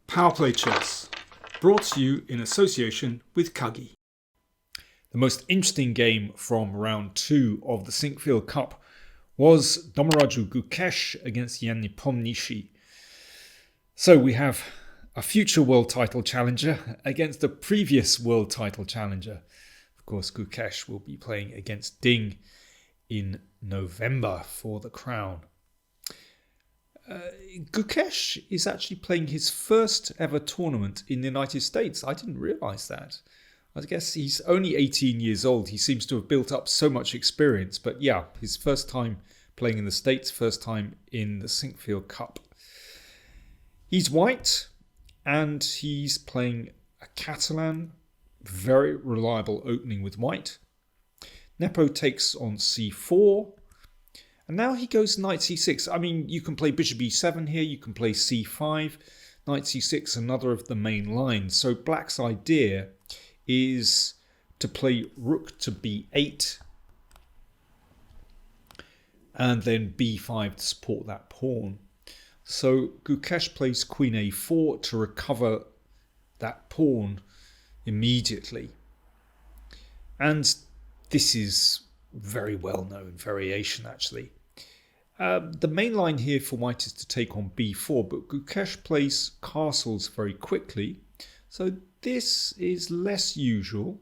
PowerPlayChess, brought to you in association with Kagi. The most interesting game from round 2 of the Sinquefield Cup was Domaraju Gukesh against Nepomniachtchi. So we have a future world title challenger against a previous world title challenger. Of course, Gukesh will be playing against Ding in November for the crown. Gukesh is actually playing his first ever tournament in the United States. I didn't realise that. I guess he's only 18 years old. He seems to have built up so much experience. But yeah, his first time playing in the States, first time in the Sinquefield Cup. He's white and he's playing a Catalan. Very reliable opening with white. Nepo takes on c4. And now he goes knight c6. I mean, you can play bishop e7 here. You can play c5. Knight c6, another of the main lines. So black's idea is to play rook to b8. And then b5 to support that pawn. So Gukesh plays queen a4 to recover that pawn immediately. And this is very well-known variation, actually. The main line here for white is to take on b4, but Gukesh plays castles very quickly. So this is less usual.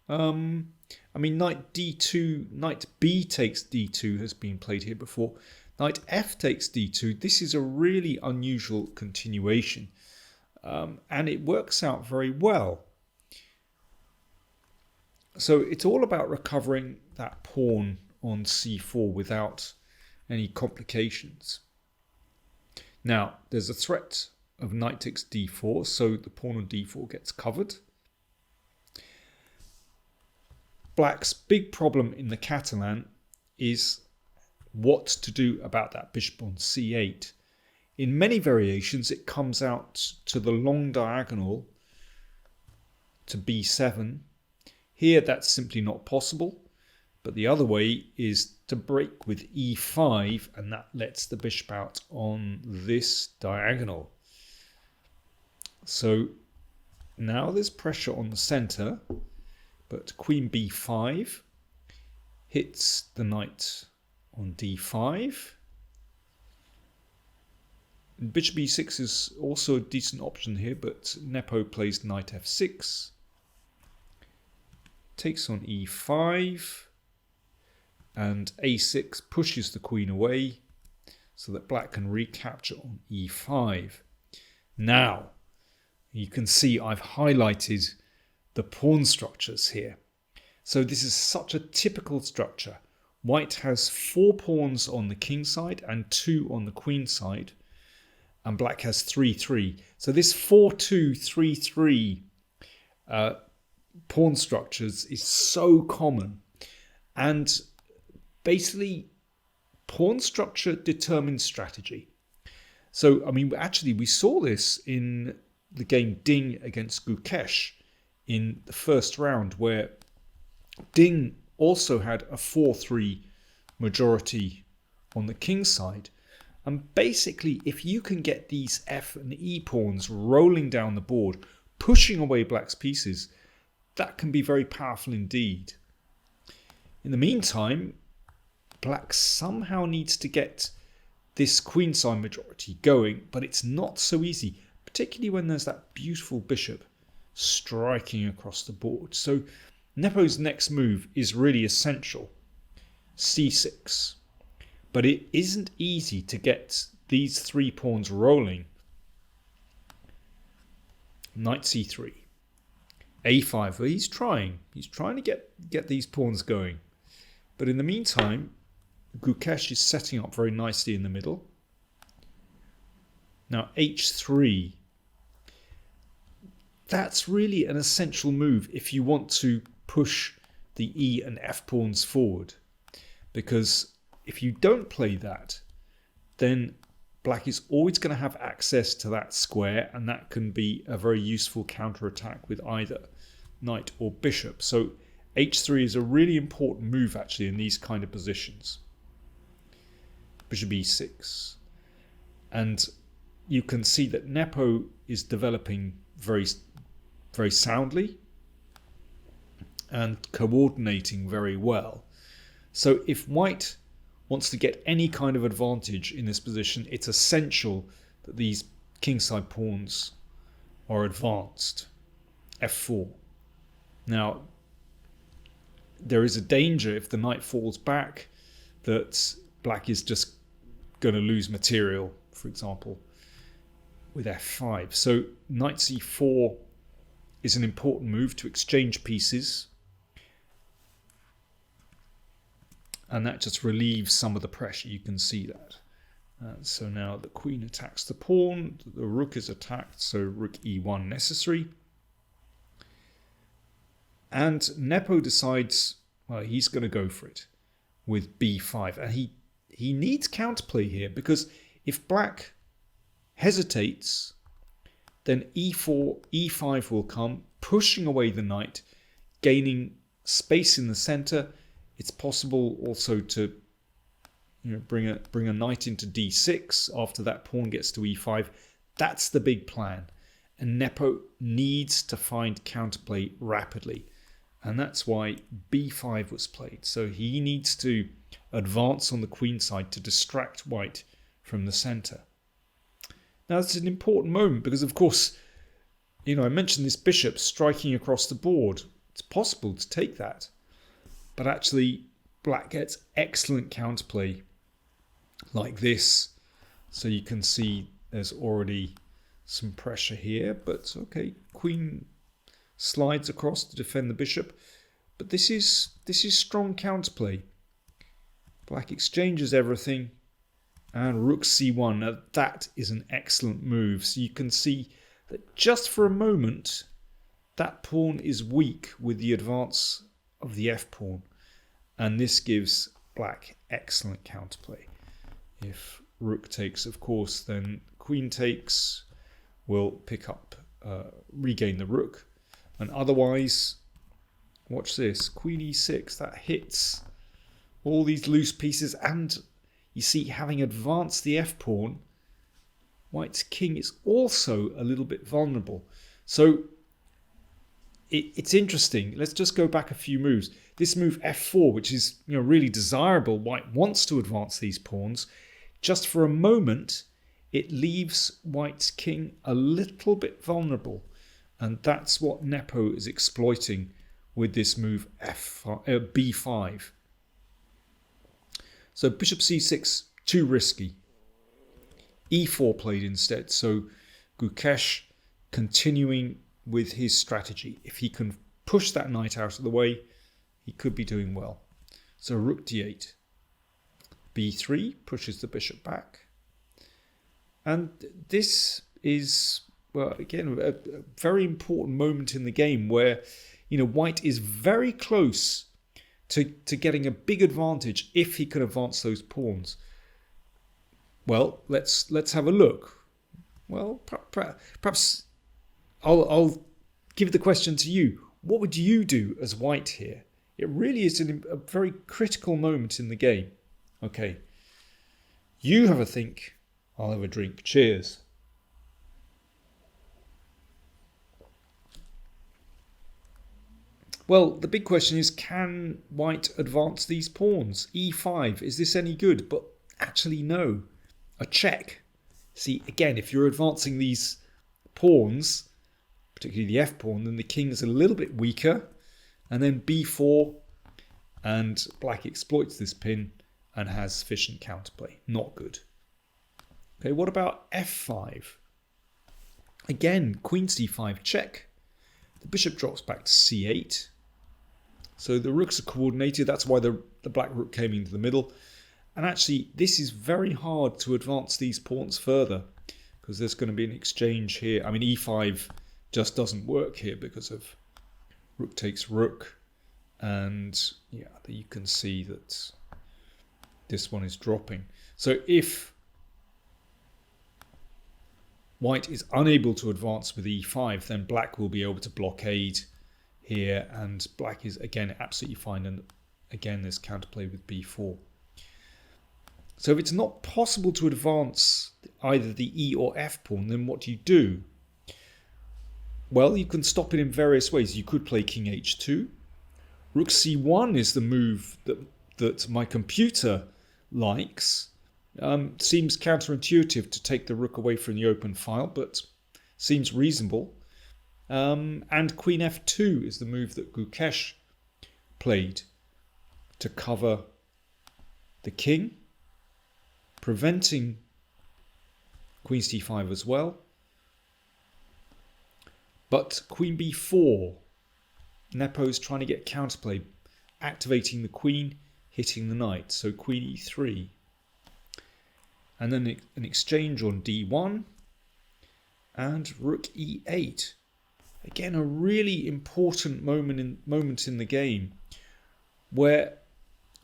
I mean, knight d2, knight b takes d2 has been played here before. Knight f takes d2. This is a really unusual continuation. And it works out very well. So it's all about recovering that pawn on c4 without any complications. Now, there's a threat of knight takes d4, so the pawn on d4 gets covered. Black's big problem in the Catalan is what to do about that bishop on c8. In many variations, it comes out to the long diagonal to b7. Here, that's simply not possible. But the other way is to break with e5, and that lets the bishop out on this diagonal. So now there's pressure on the center, but queen b5 hits the knight on d5. And bishop e6 is also a decent option here, but Nepo plays knight f6, takes on e5. And a6 pushes the queen away so that black can recapture on e5. Now, you can see I've highlighted the pawn structures here. So this is such a typical structure. White has 4 pawns on the king side and 2 on the queen side. And black has 3-3. So this 4-2, 3-3 pawn structures is so common. And basically, pawn structure determines strategy. So, I mean, actually, we saw this in the game Ding against Gukesh in the first round, where Ding also had a 4-3 majority on the king side. And basically, if you can get these F and E pawns rolling down the board, pushing away black's pieces, that can be very powerful indeed. In the meantime, black somehow needs to get this queenside majority going, but it's not so easy, particularly when there's that beautiful bishop striking across the board. So Nepo's next move is really essential, c6. But it isn't easy to get these 3 pawns rolling. Knight c3, a5. Well, he's trying to get these pawns going. But in the meantime, Gukesh is setting up very nicely in the middle. Now h3. That's really an essential move if you want to push the E and F pawns forward. Because if you don't play that, then black is always going to have access to that square, and that can be a very useful counterattack with either knight or bishop. So h3 is a really important move actually in these kind of positions. Bishop e6. And you can see that Nepo is developing very, very soundly and coordinating very well. So if white wants to get any kind of advantage in this position, it's essential that these kingside pawns are advanced. F4. Now, there is a danger if the knight falls back that black is just going to lose material, for example, with F5. So knight C4 is an important move to exchange pieces, and that just relieves some of the pressure. You can see that. So now the queen attacks the pawn, the rook is attacked, so rook E1 necessary. And Nepo decides, well, he's going to go for it with B5. And he needs counterplay here, because if black hesitates, then E4, E5 will come, pushing away the knight, gaining space in the center. It's possible also to bring a knight into D6 after that pawn gets to E5. That's the big plan. And Nepo needs to find counterplay rapidly. And that's why B5 was played. So he needs to advance on the queen side to distract white from the center. Now, it's an important moment because, of course, I mentioned this bishop striking across the board. It's possible to take that. But actually, black gets excellent counterplay like this. So you can see there's already some pressure here. But okay, queen slides across to defend the bishop. But this is strong counterplay. Black exchanges everything. And rook c1. Now that is an excellent move. So you can see that just for a moment, that pawn is weak with the advance of the f pawn. And this gives black excellent counterplay. If rook takes, of course, then queen takes will pick up, regain the rook. And otherwise, watch this, queen e6, that hits all these loose pieces. And you see, having advanced the f pawn, white's king is also a little bit vulnerable. So it's interesting. Let's just go back a few moves. This move f4, which is really desirable. White wants to advance these pawns. Just for a moment, it leaves white's king a little bit vulnerable. And that's what Nepo is exploiting with this move b5. So bishop c6, too risky. e4 played instead. So Gukesh continuing with his strategy. If he can push that knight out of the way, he could be doing well. So rook d8. b3 pushes the bishop back. And this is, well, again, a very important moment in the game where, white is very close to getting a big advantage if he can advance those pawns. Well, let's have a look. Well, perhaps I'll give the question to you. What would you do as white here? It really is a very critical moment in the game. Okay, you have a think. I'll have a drink. Cheers. Well, the big question is, can white advance these pawns? e5, is this any good? But actually, no. A check. See, again, if you're advancing these pawns, particularly the f pawn, then the king is a little bit weaker. And then b4, and black exploits this pin and has sufficient counterplay. Not good. Okay, what about f5? Again, queen c5 check. The bishop drops back to c8. So the rooks are coordinated. That's why the black rook came into the middle. And actually, this is very hard to advance these pawns further because there's going to be an exchange here. I mean, e5 just doesn't work here because of rook takes rook. And yeah, you can see that this one is dropping. So if white is unable to advance with e5, then black will be able to blockade here, and black is again absolutely fine. And again, there's counterplay with b4. So if it's not possible to advance either the E or F pawn, then what do? Well, you can stop it in various ways. You could play King H2. Rook C1 is the move that my computer likes. Seems counterintuitive to take the rook away from the open file, but seems reasonable. And Queen F2 is the move that Gukesh played to cover the king, preventing Queen C5 as well. But Queen B4, Nepo's trying to get counterplay, activating the queen, hitting the knight. So Queen E3. And then an exchange on D1 and Rook E8. Again, a really important moment in the game where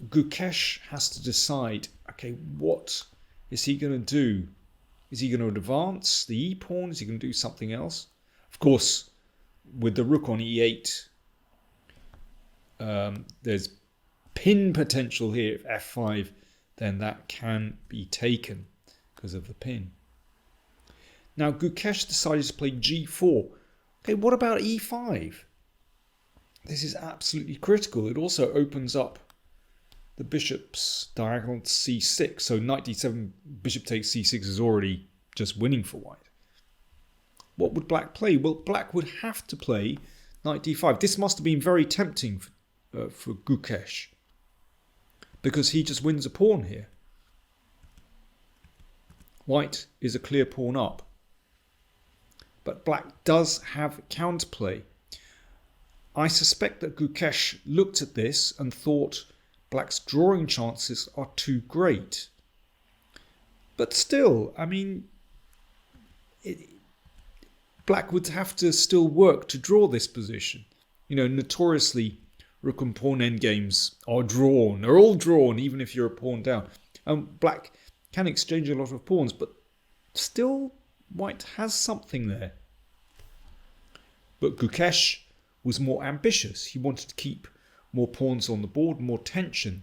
Gukesh has to decide, okay, what is he going to do? Is he going to advance the E pawn? Is he going to do something else? Of course, with the rook on E8, there's pin potential here. If F5, then that can be taken because of the pin. Now Gukesh decided to play G4. Okay, what about E5? This is absolutely critical. It also opens up the bishop's diagonal to C6. So knight D7, bishop takes C6 is already just winning for white. What would black play? Well, black would have to play knight D5. This must have been very tempting for Gukesh, because he just wins a pawn here. White is a clear pawn up. But black does have counterplay. I suspect that Gukesh looked at this and thought black's drawing chances are too great. But still, I mean, black would have to still work to draw this position. You know, notoriously, rook and pawn endgames are all drawn, even if you're a pawn down. Black can exchange a lot of pawns, but still white has something there. But Gukesh was more ambitious. He wanted to keep more pawns on the board, more tension.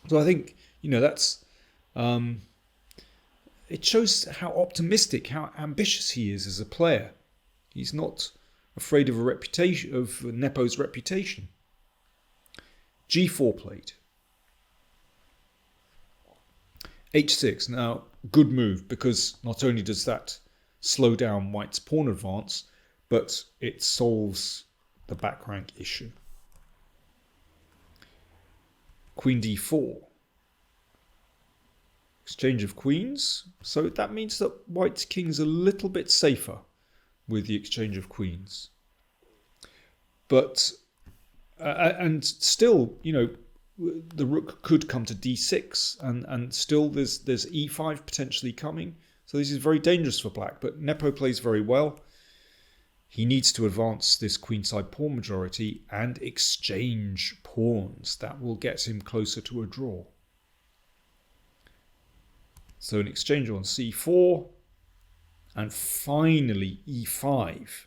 So I think, you know, that's it shows how optimistic, how ambitious he is as a player. He's not afraid of of Nepo's reputation. G4 played. H6. Now, good move, because not only does that slow down white's pawn advance, but it solves the back rank issue. Queen D4. Exchange of queens. So that means that white's king's a little bit safer with the exchange of queens. But, and still, you know, the rook could come to D6, and still there's E5 potentially coming. So this is very dangerous for black, but Nepo plays very well. He needs to advance this queenside pawn majority and exchange pawns. That will get him closer to a draw. So an exchange on C4 and finally E5.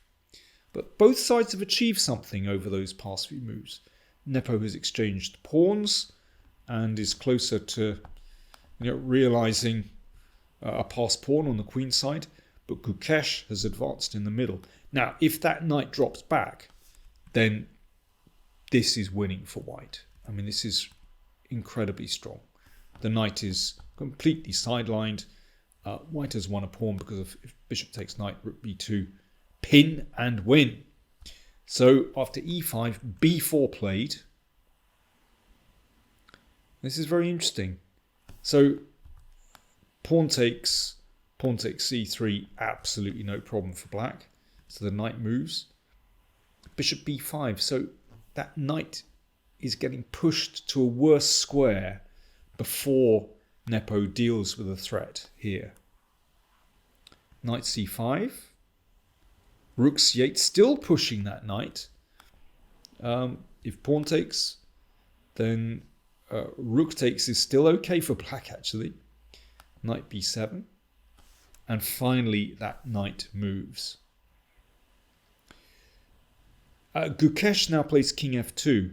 But both sides have achieved something over those past few moves. Nepo has exchanged pawns and is closer to, you know, realizing a passed pawn on the queen side, but Gukesh has advanced in the middle. Now, if that knight drops back, then this is winning for white. I mean, this is incredibly strong. The knight is completely sidelined. White has won a pawn because of if bishop takes knight, rook b2, pin and win. So after e5, b4 played. This is very interesting. So pawn takes c3, absolutely no problem for black. So the knight moves. Bishop b5. So that knight is getting pushed to a worse square before Nepo deals with a threat here. Knight c5. Rook c8, still pushing that knight. If pawn takes, then rook takes is still okay for black, actually. Knight b7. And finally, that knight moves. Gukesh now plays king f2.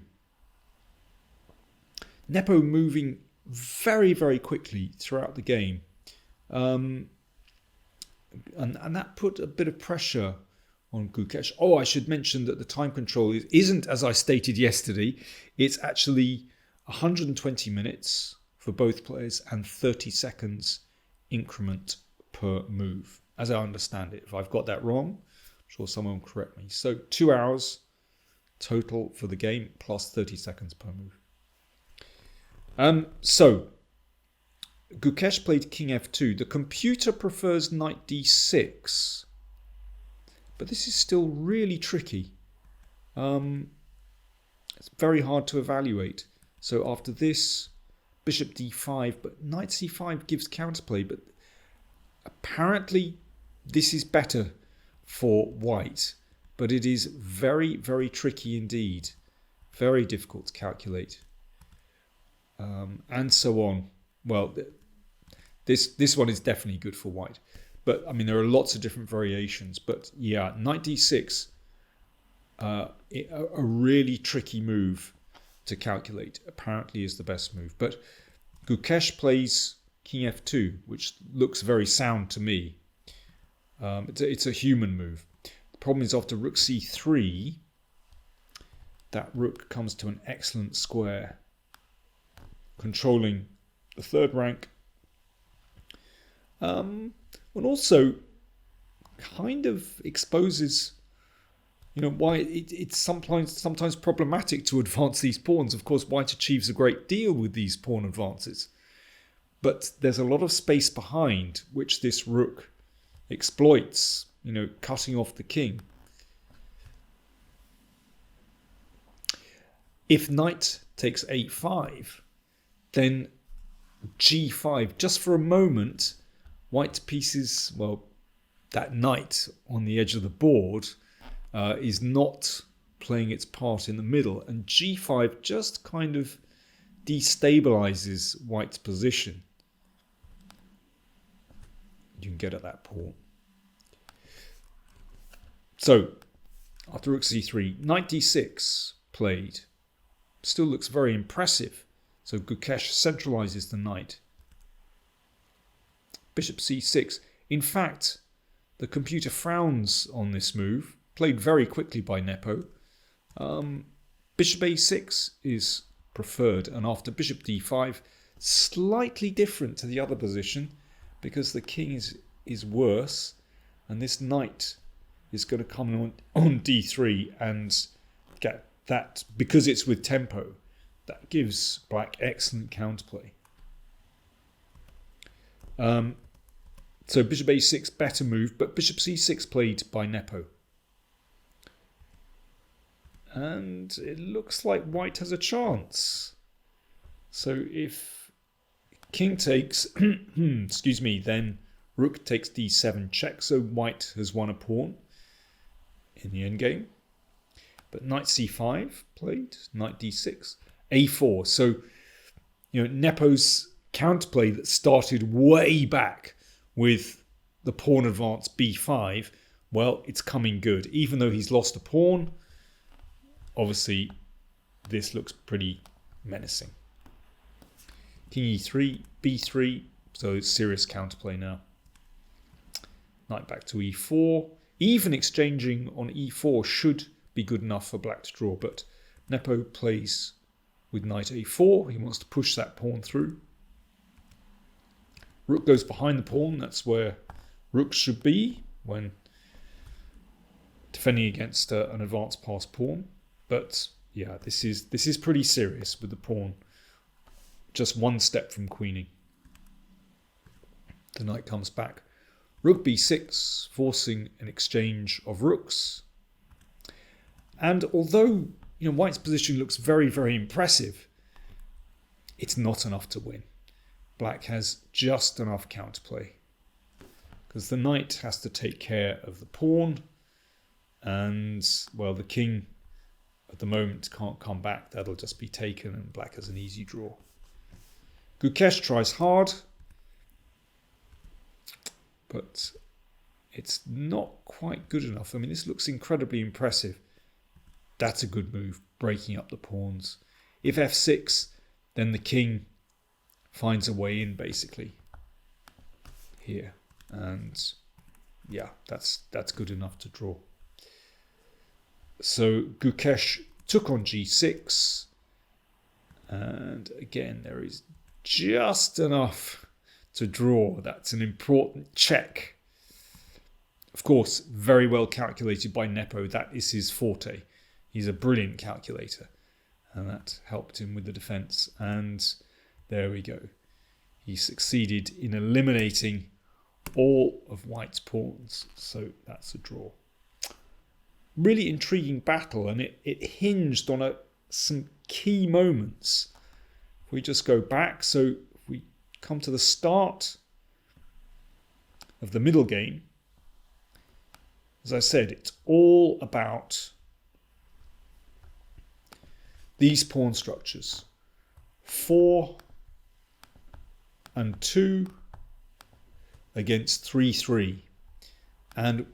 Nepo moving very, very quickly throughout the game. And that put a bit of pressure on Gukesh. Oh, I should mention that the time control isn't, as I stated yesterday, it's actually 120 minutes for both players and 30 seconds increment per move, as I understand it. If I've got that wrong, I'm sure someone will correct me. So 2 hours total for the game plus 30 seconds per move. So Gukesh played king f2. The computer prefers knight d6, but this is still really tricky. It's very hard to evaluate. So after this, bishop d5, but knight c5 gives counterplay, but apparently this is better for white, but it is very, very tricky indeed. Very difficult to calculate. And so on. Well, this one is definitely good for white. But, I mean, there are lots of different variations. But, yeah, knight d6, a really tricky move to calculate, apparently is the best move. But Gukesh plays king f2, which looks very sound to me. It's a human move. The problem is after rook c3, that rook comes to an excellent square, controlling the third rank. And also kind of exposes, why it's sometimes problematic to advance these pawns. Of course, white achieves a great deal with these pawn advances, but there's a lot of space behind which this rook exploits, cutting off the king. If knight takes a5, then g5, just for a moment, white pieces, that knight on the edge of the board is not playing its part in the middle, and g5 just kind of destabilizes white's position. You can get at that pawn. So, after rook c3, knight d6 played. Still looks very impressive. So Gukesh centralizes the knight. Bishop c6. In fact, the computer frowns on this move, played very quickly by Nepo. Bishop a6 is preferred, and after bishop d5, slightly different to the other position, because the king is worse, and this knight is going to come on d3 and get that, because it's with tempo, that gives black excellent counterplay. So bishop a6, better move, but bishop c6 played by Nepo. And it looks like white has a chance. So if king takes, excuse me, then rook takes d7 check, so white has won a pawn in the endgame. But knight c5 played, knight d6, a4. So, Nepo's counterplay that started way back with the pawn advance b5, well, it's coming good. Even though he's lost a pawn, obviously this looks pretty menacing. King e3, b3, so it's serious counterplay now. Knight back to e4. Even exchanging on e4 should be good enough for black to draw, but Nepo plays with knight a4. He wants to push that pawn through. Rook goes behind the pawn. That's where rooks should be when defending against an advanced passed pawn. But yeah, this is pretty serious with the pawn just one step from queening. The knight comes back. Rook b6, forcing an exchange of rooks. And although white's position looks very, very impressive, it's not enough to win. Black has just enough counterplay, because the knight has to take care of the pawn, and, well, the king at the moment can't come back. That'll just be taken, and black has an easy draw. Gukesh tries hard, but it's not quite good enough. I mean, this looks incredibly impressive. That's a good move, breaking up the pawns. If f6, then the king finds a way in basically here. And yeah, that's good enough to draw. So Gukesh took on g6. And again, there is just enough to draw. That's an important check. Of course, very well calculated by Nepo. That is his forte. He's a brilliant calculator. And that helped him with the defense. And there we go. He succeeded in eliminating all of White's pawns. So that's a draw. Really intriguing battle. And it hinged on some key moments. If we just go back, so if we come to the start of the middle game, as I said, it's all about these pawn structures. 4 and 2 against 3-3. And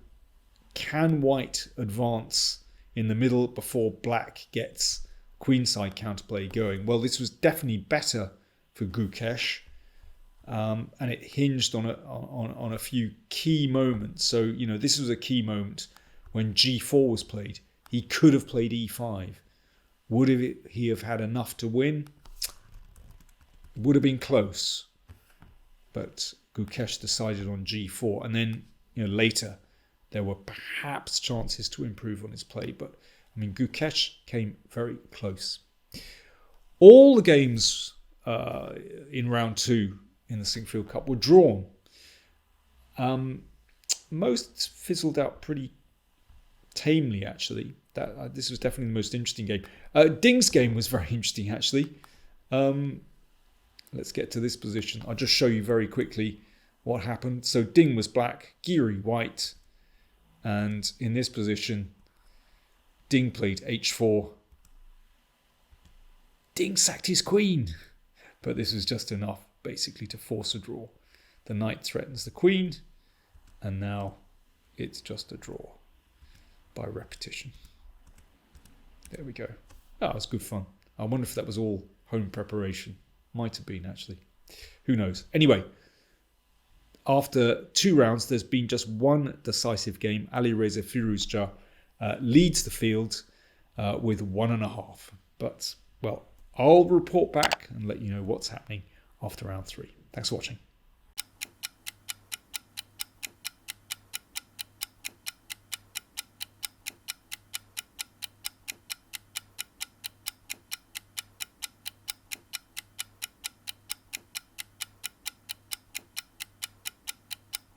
can White advance in the middle before Black gets queenside counterplay going? Well, this was definitely better for Gukesh. And it hinged on a few key moments. So, you know, this was a key moment when g4 was played. He could have played e5. Would he have had enough to win? It would have been close. But Gukesh decided on g4. And then, you know, later there were perhaps chances to improve on his play. But, I mean, Gukesh came very close. All the games in round 2 in the Sinquefield Cup were drawn. Most fizzled out pretty tamely, actually. This was definitely the most interesting game. Ding's game was very interesting, actually. Let's get to this position. I'll just show you very quickly what happened. So Ding was black, Giri white. And in this position, Ding played h4. Ding sacked his queen. But this was just enough, basically, to force a draw. The knight threatens the queen. And now it's just a draw by repetition. There we go. That was good fun. I wonder if that was all home preparation. Might have been, actually. Who knows? Anyway, after 2 rounds, there's been just one decisive game. Alireza Firuzja leads the field with 1.5. But, well, I'll report back and let you know what's happening after round 3. Thanks for watching.